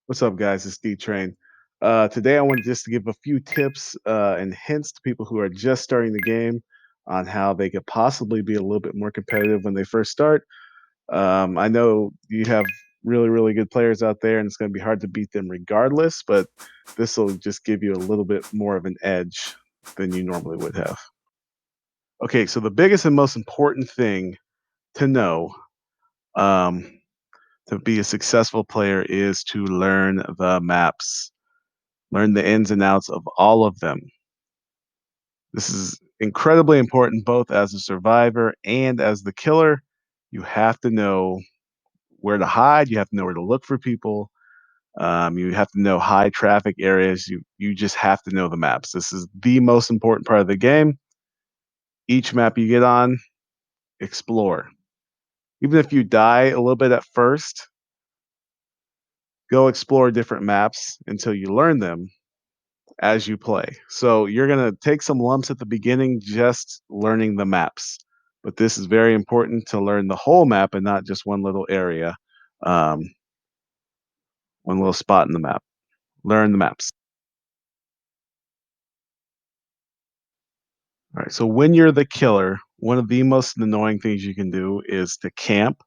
What's up, guys? It's D Train. Today, I wanted just to give a few tips and hints to people who are just starting the game on how they could possibly be a little bit more competitive when they first start. I know you have really, really good players out there, and it's going to be hard to beat them regardless, but this will just give you a little bit more of an edge than you normally would have. Okay, so the biggest and most important thing to know um, to be a successful player is to learn the maps. Learn the ins and outs of all of them. This is incredibly important both as a survivor and as the killer. You have to know where to hide, you have to know where to look for people. You have to know high traffic areas. You just have to know the maps. This is the most important part of the game. Each map you get on, explore. Even if you die a little bit at first, go explore different maps until you learn them as you play. So you're going to take some lumps at the beginning just learning the maps. But this is very important to learn the whole map and not just one little area, um, one little spot in the map. Learn the maps. All right. So when you're the killer, one of the most annoying things you can do is to camp.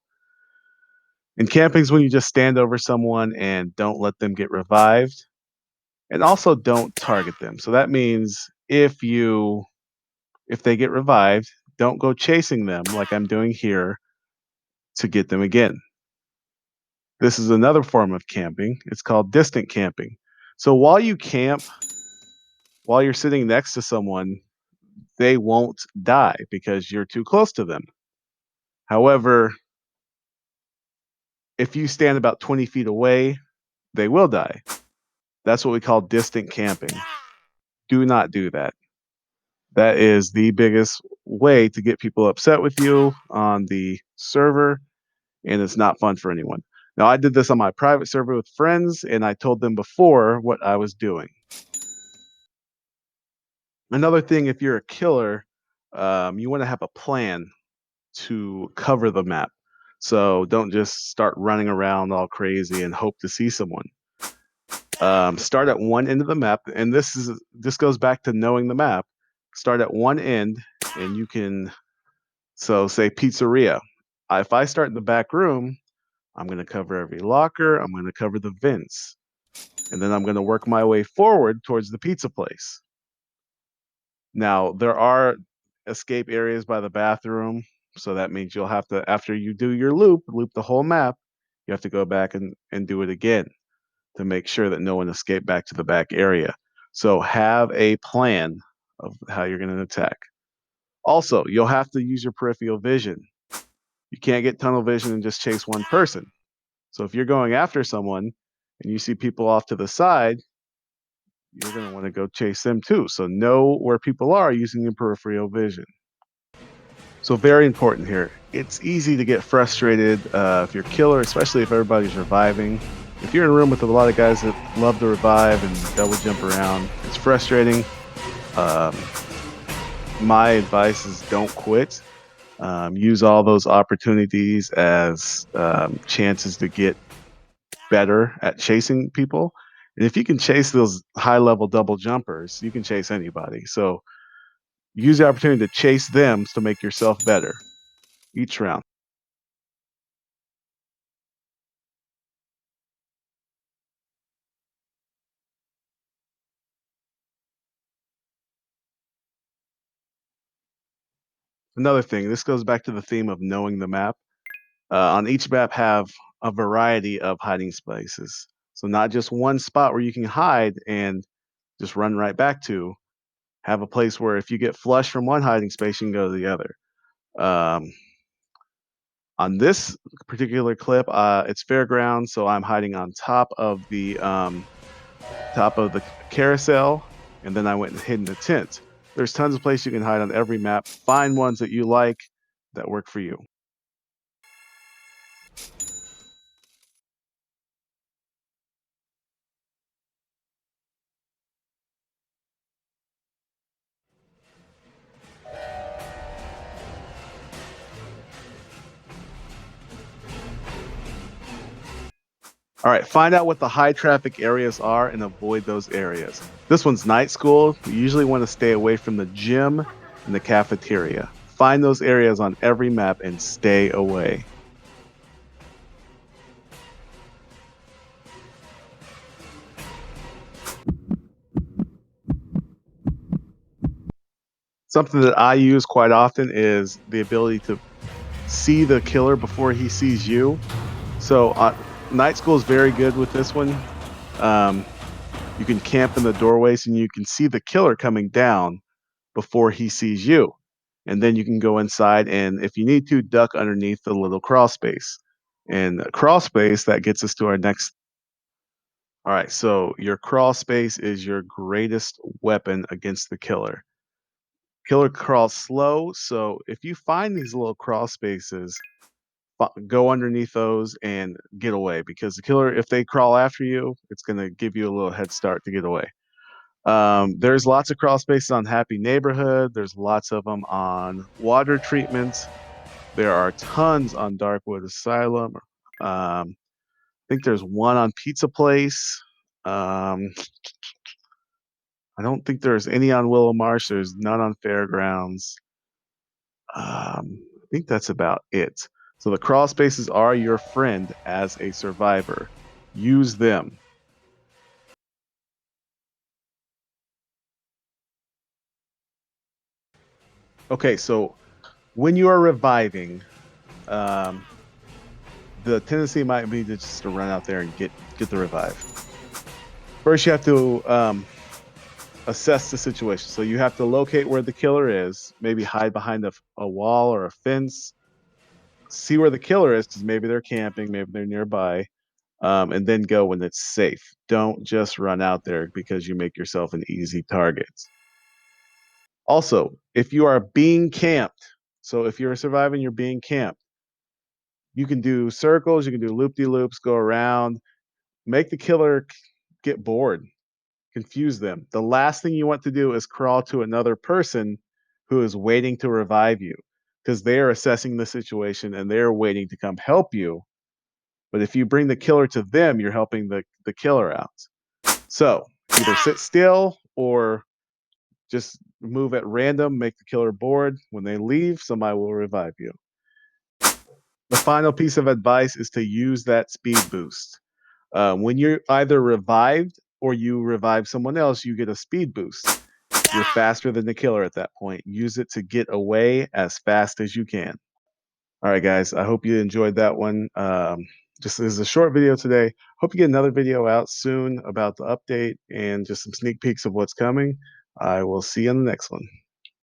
And camping is when you just stand over someone and don't let them get revived. And also don't target them. So that means if they get revived, don't go chasing them like I'm doing here to get them again. This is another form of camping. It's called distant camping. So while you camp, while you're sitting next to someone, they won't die because you're too close to them. However, if you stand about 20 feet away, they will die. That's what we call distant camping. Do not do that. That is the biggest way to get people upset with you on the server, and it's not fun for anyone. Now, I did this on my private server with friends, and I told them before what I was doing. Another thing, if you're a killer, you want to have a plan to cover the map. So don't just start running around all crazy and hope to see someone. Start at one end of the map, and this goes back to knowing the map. Start at one end, and you can say pizzeria. If I start in the back room, I'm going to cover every locker. I'm going to cover the vents, and then I'm going to work my way forward towards the pizza place. Now, there are escape areas by the bathroom, so that means you'll have to, after you do your loop the whole map, you have to go back and do it again to make sure that no one escaped back to the back area. So have a plan of how you're going to attack. Also, you'll have to use your peripheral vision. You can't get tunnel vision and just chase one person. So if you're going after someone and you see people off to the side, you're going to want to go chase them too. So know where people are using your peripheral vision. So very important here. It's easy to get frustrated if you're a killer, especially if everybody's reviving. If you're in a room with a lot of guys that love to revive and double jump around, it's frustrating. Um, my advice is don't quit. Use all those opportunities as chances to get better at chasing people. And if you can chase those high level double jumpers, you can chase anybody. So use the opportunity to chase them to make yourself better each round. Another thing, this goes back to the theme of knowing the map. On each map, have a variety of hiding spaces. So not just one spot where you can hide and just run right back to. Have a place where if you get flushed from one hiding space, you can go to the other. Um, on this particular clip, it's fairground, so I'm hiding on top of the carousel, and then I went and hid in the tent. There's tons of places you can hide on every map. Find ones that you like that work for you. All right, find out what the high traffic areas are and avoid those areas. This one's night school. You usually want to stay away from the gym and the cafeteria. Find those areas on every map and stay away. Something that I use quite often is the ability to see the killer before he sees you. So night school is very good with this one. Um, you can camp in the doorways and you can see the killer coming down before he sees you. And then you can go inside and if you need to, duck underneath the little crawl space. And crawl space, that gets us to our next. All right, so your crawl space is your greatest weapon against the killer. Killer crawls slow, so if you find these little crawl spaces, go underneath those and get away because the killer, if they crawl after you, it's going to give you a little head start to get away. There's lots of crawl spaces on Happy Neighborhood. There's lots of them on water treatments. There are tons on Darkwood Asylum. I think there's one on Pizza Place. Um, I don't think there's any on Willow Marsh. There's none on Fairgrounds. I think that's about it. So the crawl spaces are your friend as a survivor. Use them. Okay, so when you are reviving, um, the tendency might be to just to run out there and get the revive. First, you have to assess the situation. So you have to locate where the killer is, maybe hide behind a wall or a fence, see where the killer is because maybe they're camping, maybe they're nearby, and then go when it's safe. Don't just run out there because you make yourself an easy target. Also, if you are being camped, so if you're surviving, you're being camped, you can do circles, you can do loop de loops, go around, make the killer get bored, confuse them. The last thing you want to do is crawl to another person who is waiting to revive you because they are assessing the situation and they're waiting to come help you. But if you bring the killer to them, you're helping the killer out. So either sit still or just move at random, make the killer bored. When they leave, somebody will revive you. The final piece of advice is to use that speed boost. When you're either revived or you revive someone else, you get a speed boost. You're faster than the killer at that point. Use it to get away as fast as you can. All right, guys. I hope you enjoyed that one. Just as a short video today. Hope you get another video out soon about the update and just some sneak peeks of what's coming. I will see you on the next one.